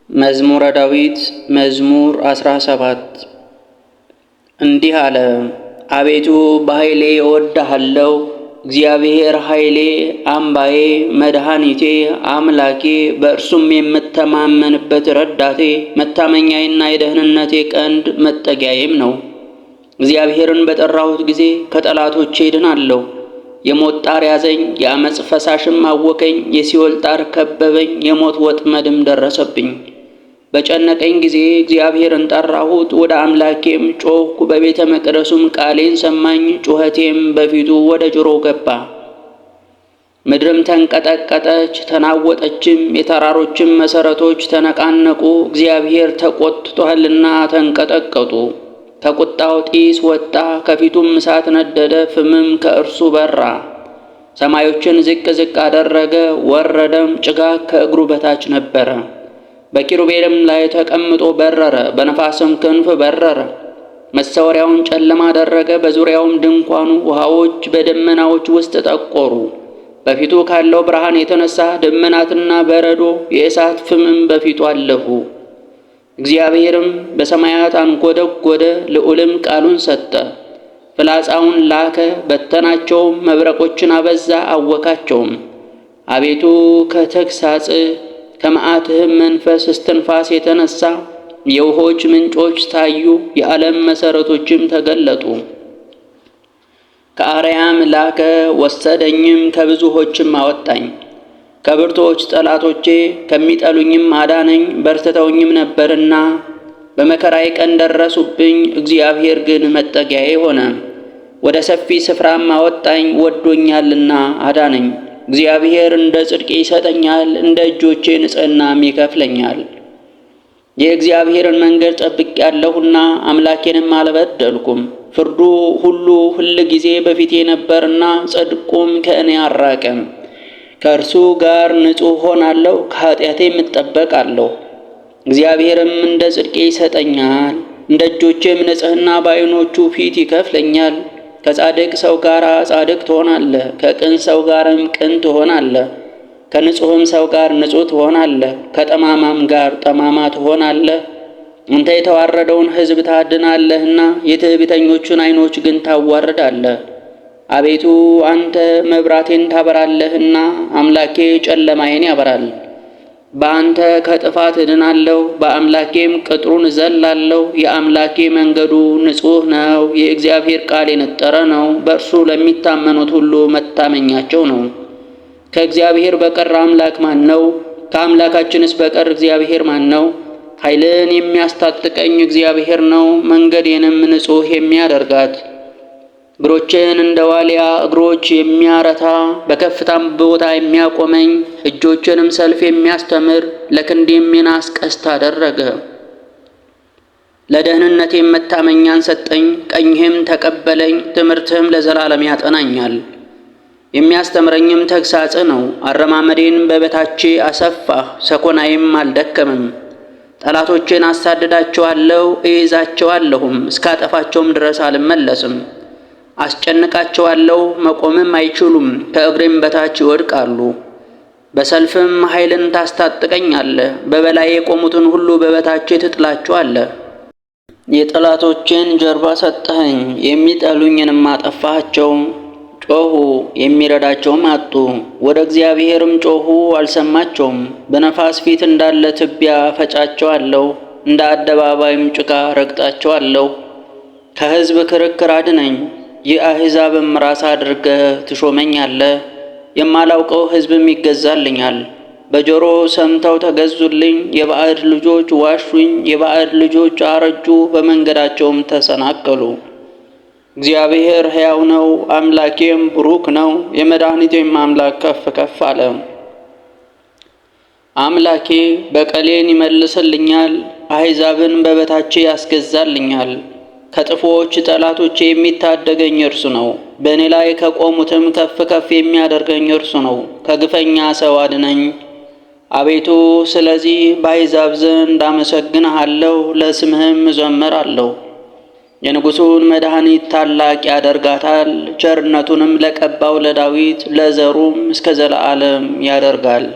መዝሙረ ዳዊት መዝሙር 17 እንዲህ አለ። አቤቱ በኃይሌ እወድሃለሁ። እግዚአብሔር ኃይሌ፣ አምባዬ፣ መድኃኒቴ፣ አምላኬ፣ በእርሱም የምተማመንበት ረዳቴ፣ መታመኛዬና የደህንነቴ ቀንድ መጠጊያዬም ነው። እግዚአብሔርን በጠራሁት ጊዜ ከጠላቶቼ ድናለሁ። የሞት ጣር ያዘኝ፣ የአመፅ ፈሳሽም አወከኝ። የሲኦል ጣር ከበበኝ፣ የሞት ወጥመድም ደረሰብኝ። በጨነቀኝ ጊዜ እግዚአብሔርን ጠራሁት፣ ወደ አምላኬም ጮኽኩ። በቤተ መቅደሱም ቃሌን ሰማኝ፣ ጩኸቴም በፊቱ ወደ ጆሮው ገባ። ምድርም ተንቀጠቀጠች ተናወጠችም፣ የተራሮችም መሠረቶች ተነቃነቁ። እግዚአብሔር ተቆጥቶአልና ተንቀጠቀጡ። ከቁጣው ጢስ ወጣ፣ ከፊቱም እሳት ነደደ፣ ፍምም ከእርሱ በራ። ሰማዮችን ዝቅ ዝቅ አደረገ፣ ወረደም፣ ጭጋግ ከእግሩ በታች ነበረ። በኪሩቤልም ላይ ተቀምጦ በረረ፣ በነፋስም ክንፍ በረረ። መሰወሪያውን ጨለማ አደረገ፣ በዙሪያውም ድንኳኑ። ውሃዎች በደመናዎች ውስጥ ጠቆሩ። በፊቱ ካለው ብርሃን የተነሳ ደመናትና በረዶ የእሳት ፍምም በፊቱ አለፉ። እግዚአብሔርም በሰማያት አንጎደጎደ፣ ልዑልም ቃሉን ሰጠ። ፍላጻውን ላከ፣ በተናቸውም፣ መብረቆችን አበዛ፣ አወካቸውም። አቤቱ ከተግሣጽህ ከመዓትህም መንፈስ እስትንፋስ የተነሳ የውሆች ምንጮች ታዩ፣ የዓለም መሠረቶችም ተገለጡ። ከአርያም ላከ፣ ወሰደኝም፣ ከብዙዎችም አወጣኝ። ከብርቶች ጠላቶቼ ከሚጠሉኝም አዳነኝ። በርትተውኝም ነበርና በመከራዬ ቀን ደረሱብኝ። እግዚአብሔር ግን መጠጊያዬ ሆነ፣ ወደ ሰፊ ስፍራም አወጣኝ። ወዶኛልና አዳነኝ። እግዚአብሔር እንደ ጽድቄ ይሰጠኛል፣ እንደ እጆቼ ንጽሕናም ይከፍለኛል። የእግዚአብሔርን መንገድ ጠብቄአለሁና አምላኬንም አልበደልኩም። ፍርዱ ሁሉ ሁልጊዜ በፊቴ ነበርና ጽድቁም ከእኔ አልራቀም። ከእርሱ ጋር ንጹሕ ሆናለሁ፣ ከኃጢአቴም እጠበቃለሁ። እግዚአብሔርም እንደ ጽድቄ ይሰጠኛል፣ እንደ እጆቼም ንጽሕና በዓይኖቹ ፊት ይከፍለኛል። ከጻድቅ ሰው ጋር ጻድቅ ትሆናለህ፣ ከቅን ሰው ጋርም ቅን ትሆናለህ። ከንጹሕም ሰው ጋር ንጹሕ ትሆናለህ፣ ከጠማማም ጋር ጠማማ ትሆናለህ። አንተ የተዋረደውን ሕዝብ ታድናለህና የትዕቢተኞቹን ዓይኖች ግን ታዋርዳለህ። አቤቱ አንተ መብራቴን ታበራለህና አምላኬ ጨለማዬን ያበራል። በአንተ ከጥፋት እድናለሁ፣ በአምላኬም ቅጥሩን እዘላለሁ። የአምላኬ መንገዱ ንጹሕ ነው፣ የእግዚአብሔር ቃል የነጠረ ነው። በእርሱ ለሚታመኑት ሁሉ መታመኛቸው ነው። ከእግዚአብሔር በቀር አምላክ ማን ነው? ከአምላካችንስ በቀር እግዚአብሔር ማን ነው? ኃይልን የሚያስታጥቀኝ እግዚአብሔር ነው፣ መንገዴንም ንጹሕ የሚያደርጋት። እግሮችን እንደ ዋሊያ እግሮች የሚያረታ፣ በከፍታም ቦታ የሚያቆመኝ፣ እጆችንም ሰልፍ የሚያስተምር፣ ለክንዴም የናስ ቀስት አደረገ። ለደህንነቴም መታመኛን ሰጠኝ፣ ቀኝህም ተቀበለኝ። ትምህርትህም ለዘላለም ያጠናኛል። የሚያስተምረኝም ተግሣጽ ነው። አረማመዴን በበታቼ አሰፋህ፣ ሰኮናዬም አልደከምም። ጠላቶቼን አሳድዳቸዋለሁ፣ እይዛቸዋለሁም፣ እስካጠፋቸውም ድረስ አልመለስም። አስጨንቃቸዋለሁ፣ መቆምም አይችሉም፣ ከእግሬም በታች ይወድቃሉ። በሰልፍም ኃይልን ታስታጥቀኛለህ፣ በበላዬ የቆሙትን ሁሉ በበታቼ ትጥላቸዋለህ። የጠላቶቼን ጀርባ ሰጠኸኝ፣ የሚጠሉኝንም አጠፋሃቸው። ጮኹ፣ የሚረዳቸውም አጡ። ወደ እግዚአብሔርም ጮኹ፣ አልሰማቸውም። በነፋስ ፊት እንዳለ ትቢያ ፈጫቸዋለሁ፣ እንደ አደባባይም ጭቃ ረግጣቸዋለሁ። ከሕዝብ ክርክር አድነኝ፣ የአሕዛብም ራስ አድርገህ ትሾመኛለህ። የማላውቀው ሕዝብም ይገዛልኛል። በጆሮ ሰምተው ተገዙልኝ። የባዕድ ልጆች ዋሹኝ፣ የባዕድ ልጆች አረጁ፣ በመንገዳቸውም ተሰናከሉ። እግዚአብሔር ሕያው ነው፣ አምላኬም ብሩክ ነው፣ የመድኃኒቴም አምላክ ከፍ ከፍ አለ። አምላኬ በቀሌን ይመልስልኛል፣ አሕዛብን በበታቼ ያስገዛልኛል። ከጥፎች ጠላቶቼ የሚታደገኝ እርሱ ነው። በእኔ ላይ ከቆሙትም ከፍ ከፍ የሚያደርገኝ እርሱ ነው። ከግፈኛ ሰው አድነኝ አቤቱ። ስለዚህ በአሕዛብ ዘንድ አመሰግንሃለሁ፣ ለስምህም እዘምራለሁ። የንጉሡን መድኃኒት ታላቅ ያደርጋታል፣ ቸርነቱንም ለቀባው ለዳዊት ለዘሩም እስከ ዘለዓለም ያደርጋል።